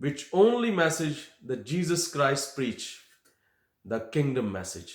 which only message that Jesus Christ preach, the kingdom message,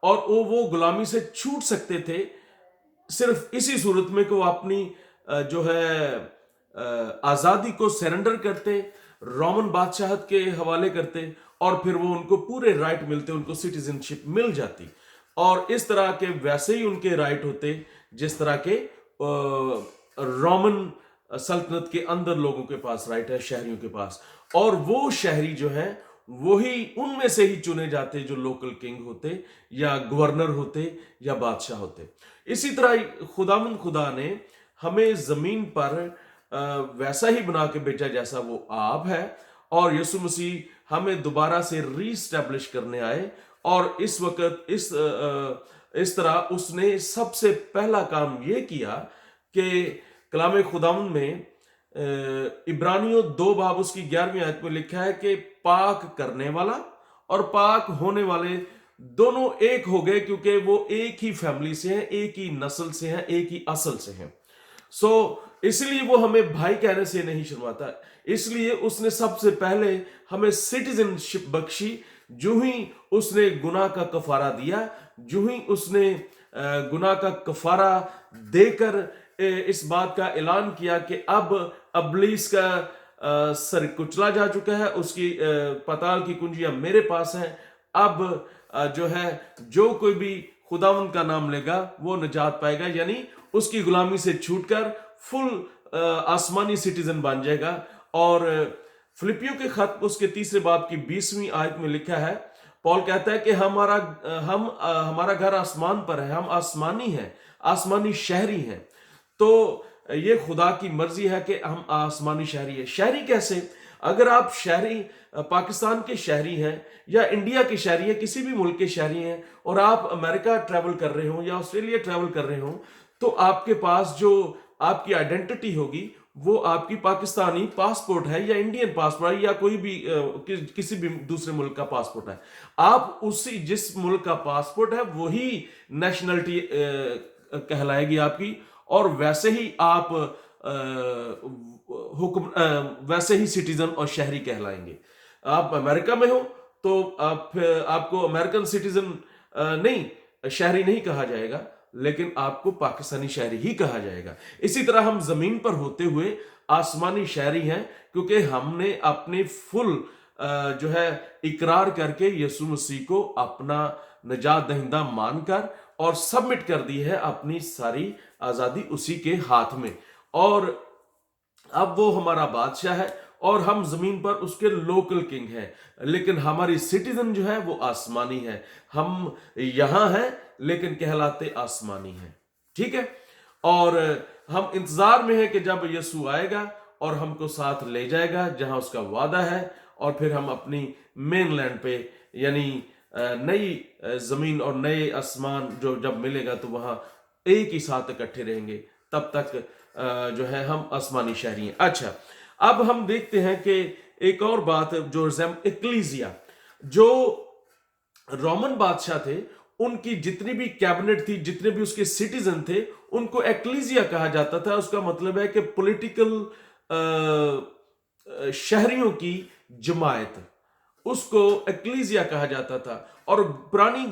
اور وہ غلامی سے چھوٹ سکتے تھے صرف اسی صورت میں کہ وہ اپنی جو ہے آزادی کو سرنڈر کرتے، رومن بادشاہت کے حوالے کرتے، اور پھر وہ ان کو پورے رائٹ ملتے، ان کو سٹیزن شپ مل جاتی، اور اس طرح کے ویسے ہی ان کے رائٹ ہوتے جس طرح کے رومن سلطنت کے اندر لوگوں کے پاس رائٹ ہے، شہریوں کے پاس. اور وہ شہری جو ہیں وہی ان میں سے ہی چنے جاتے جو لوکل کنگ ہوتے یا گورنر ہوتے یا بادشاہ ہوتے. اسی طرح خدا نے ہمیں زمین پر ویسا ہی بنا کے بھیجا جیسا وہ آپ ہے، اور یسوع مسیح ہمیں دوبارہ سے ری اسٹیبلش کرنے آئے. اور اس وقت اس طرح اس نے سب سے پہلا کام یہ کیا کہ کلام خداوند میں عبرانیوں 2 باب اس کی 11ویں آیت میں لکھا ہے کہ پاک کرنے والا اور پاک ہونے والے دونوں ایک ہو گئے، کیونکہ وہ ایک ہی فیملی سے ہیں، ایک ہی نسل سے ہیں، ایک ہی اصل سے ہیں. اس لیے وہ ہمیں بھائی کہنے سے نہیں شرماتا. اس لیے اس نے سب سے پہلے ہمیں سٹیزن شپ بخشی. جو ہی اس نے گناہ کا کفارہ دیا، جو ہی اس نے گناہ کا کفارہ دے کر اس بات کا اعلان کیا کہ اب ابلیس کا سر کچلا جا چکا ہے، اس کی پتال کی کنجیاں میرے پاس ہیں، اب جو ہے جو کوئی بھی خداوند کا نام لے گا وہ نجات پائے گا، یعنی اس کی غلامی سے چھوٹ کر فل آسمانی سٹیزن بن جائے گا. اور فلپیوں کے خط اس کے 3 باب کی 20ویں آیت میں لکھا ہے، پول کہتا ہے کہ ہمارا گھر آسمان پر ہے، ہم آسمانی ہیں، آسمانی شہری ہیں. تو یہ خدا کی مرضی ہے کہ ہم آسمانی شہری ہیں. شہری کیسے؟ اگر آپ شہری پاکستان کے شہری ہیں یا انڈیا کے شہری ہیں، کسی بھی ملک کے شہری ہیں، اور آپ امریکہ ٹریول کر رہے ہوں یا آسٹریلیا ٹریول کر رہے ہوں، تو آپ کے پاس جو آپ کی آئیڈینٹی ہوگی وہ آپ کی پاکستانی پاسپورٹ ہے یا انڈین پاسپورٹ ہے یا کوئی بھی کسی بھی دوسرے ملک کا پاسپورٹ ہے. آپ اسی جس ملک کا پاسپورٹ ہے وہی نیشنلٹی کہلائے گی آپ کی، اور ویسے ہی آپ ویسے ہی سٹیزن اور شہری کہلائیں گے. آپ امریکہ میں ہو تو آپ کو امریکن سٹیزن نہیں، شہری نہیں کہا جائے گا، لیکن آپ کو پاکستانی شہری ہی کہا جائے گا. اسی طرح ہم زمین پر ہوتے ہوئے آسمانی شہری ہیں، کیونکہ ہم نے اپنے فل جو ہے اقرار کر کے یسوع مسیح کو اپنا نجات دہندہ مان کر اور سبمٹ کر دی ہے اپنی ساری آزادی اسی کے ہاتھ میں. اور اب وہ ہمارا بادشاہ ہے اور ہم زمین پر اس کے لوکل کنگ ہیں، لیکن ہماری سٹیزن جو ہے وہ آسمانی ہے. ہم یہاں ہیں لیکن کہلاتے آسمانی ہیں. ٹھیک ہے؟ اور ہم انتظار میں ہیں کہ جب یسوع آئے گا اور ہم کو ساتھ لے جائے گا جہاں اس کا وعدہ ہے، اور پھر ہم اپنی مین لینڈ پہ، یعنی نئی زمین اور نئے آسمان جو جب ملے گا تو وہاں ایک ہی ساتھ اکٹھے رہیں گے. تب تک جو ہے ہم آسمانی شہری ہیں. اچھا، اب ہم دیکھتے ہیں کہ ایک اور بات جو ایکلیزیا، جو رومن بادشاہ تھے ان کی جتنی بھی کیبنٹ تھی، جتنے بھی اس کے سٹیزن تھے، ان کو ایکلیزیا کہا جاتا تھا. اس کا مطلب ہے کہ پولیٹیکل شہریوں کی جماعت، اس کو ایکلیزیا کہا جاتا تھا. اور پرانی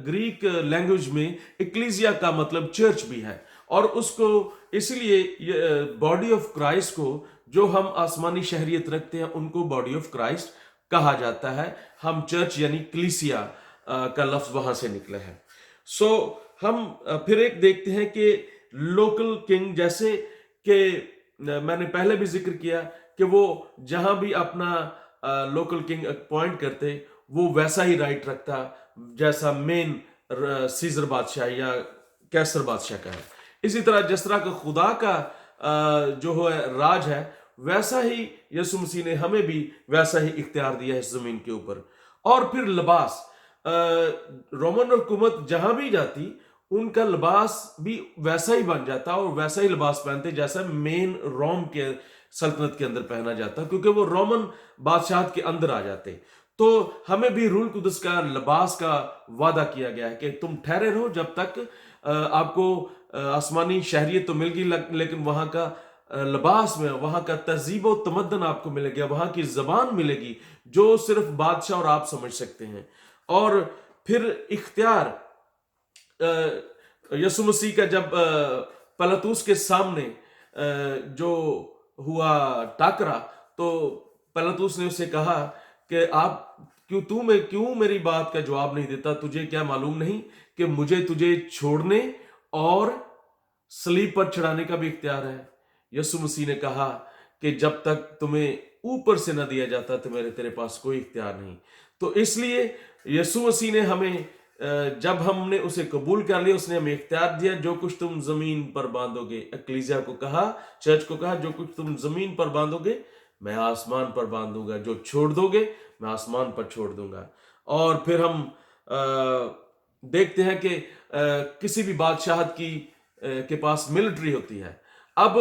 گریک لینگویج میں ایکلیزیا کا مطلب چرچ بھی ہے، اور اس کو اس لیے باڈی آف کرائسٹ کو جو ہم آسمانی شہریت رکھتے ہیں ان کو باڈی آف کرائسٹ کہا جاتا ہے. ہم چرچ یعنی کلیسیا کا لفظ وہاں سے نکلا ہے. ہم پھر ایک دیکھتے ہیں کہ لوکل کنگ، جیسے کہ میں نے پہلے بھی ذکر کیا کہ وہ جہاں بھی اپنا لوکل کنگ اپوائنٹ کرتے وہ ویسا ہی رائٹ رکھتا جیسا مین سیزر بادشاہ یا کیسر بادشاہ کا ہے. اسی طرح جس طرح کہ خدا کا جو ہے راج ہے، ویسا ہی یسوع مسیح نے ہمیں بھی ویسا ہی اختیار دیا ہے اس زمین کے اوپر. اور پھر لباس، رومن حکومت جہاں بھی جاتی ان کا لباس بھی ویسا ہی بن جاتا اور ویسا ہی لباس پہنتے جیسا مین روم کے سلطنت کے اندر پہنا جاتا، کیونکہ وہ رومن بادشاہت کے اندر آ جاتے. تو ہمیں بھی روح القدس کا لباس کا وعدہ کیا گیا ہے کہ تم ٹھہرے رہو جب تک آپ کو آسمانی شہریت تو مل گئی، لیکن وہاں کا لباس میں، وہاں کا تہذیب و تمدن آپ کو ملے گا، وہاں کی زبان ملے گی جو صرف بادشاہ اور آپ سمجھ سکتے ہیں۔ اور پھر اختیار یسوع مسیح کا جب پلاطوس کے سامنے جو ہوا ٹاکرا، تو پلاطوس نے اسے کہا کہ آپ کیوں میری بات کا جواب نہیں دیتا؟ تجھے کیا معلوم نہیں کہ مجھے تجھے چھوڑنے اور صلیب پر چڑھانے کا بھی اختیار ہے؟ یسوع مسیح نے کہا کہ جب تک تمہیں اوپر سے نہ دیا جاتا تو تیرے پاس کوئی اختیار نہیں۔ تو اس لیے یسوع مسیح نے ہمیں جب ہم نے اسے قبول کر لیا، اس نے ہمیں اختیار دیا، جو کچھ تم زمین پر باندھو گے، اکلیسیا کو کہا، چرچ کو کہا، جو کچھ تم زمین پر باندھو گے میں آسمان پر باندھوں گا، جو چھوڑ دو گے میں آسمان پر چھوڑ دوں گا۔ اور پھر ہم دیکھتے ہیں کہ کسی بھی بادشاہت کے پاس ملٹری ہوتی ہے۔ اب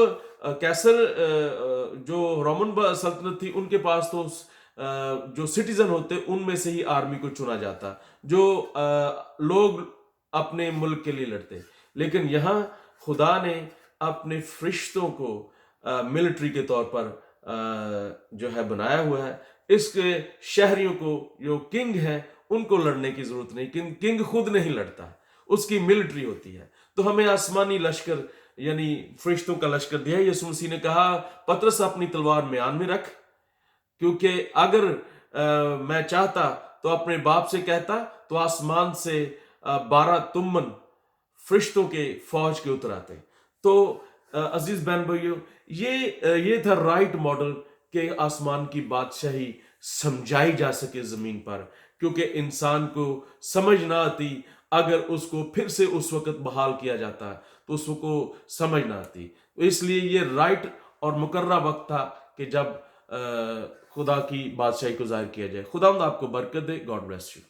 کیسر جو رومن سلطنت تھی، ان کے پاس تو جو سٹیزن ہوتے ان میں سے ہی آرمی کو چنا جاتا، جو لوگ اپنے ملک کے لیے لڑتے۔ لیکن یہاں خدا نے اپنے فرشتوں کو ملٹری کے طور پر جو ہے بنایا ہوا ہے۔ اس کے شہریوں کو، جو کنگ ہے، ان کو لڑنے کی ضرورت نہیں، کنگ خود نہیں لڑتا، اس کی ملٹری ہوتی ہے۔ تو ہمیں آسمانی لشکر یعنی فرشتوں کا لشکر دیا ہے۔ یسوع مسیح نے کہا پطرس اپنی تلوار میان میں رکھ، کیونکہ اگر میں چاہتا تو اپنے باپ سے کہتا تو آسمان سے 12 تمن فرشتوں کے فوج کے اتر آتے۔ تو عزیز بہن بھائیو، یہ تھا رائٹ ماڈل کہ آسمان کی بادشاہی سمجھائی جا سکے زمین پر، کیونکہ انسان کو سمجھ نہ آتی۔ اگر اس کو پھر سے اس وقت بحال کیا جاتا تو اس کو سمجھ نہ آتی۔ تو اس لیے یہ رائٹ اور مقررہ وقت تھا کہ جب خدا کی بادشاہی کو ظاہر کیا جائے۔ خداوند آپ کو برکت دے۔ God bless you.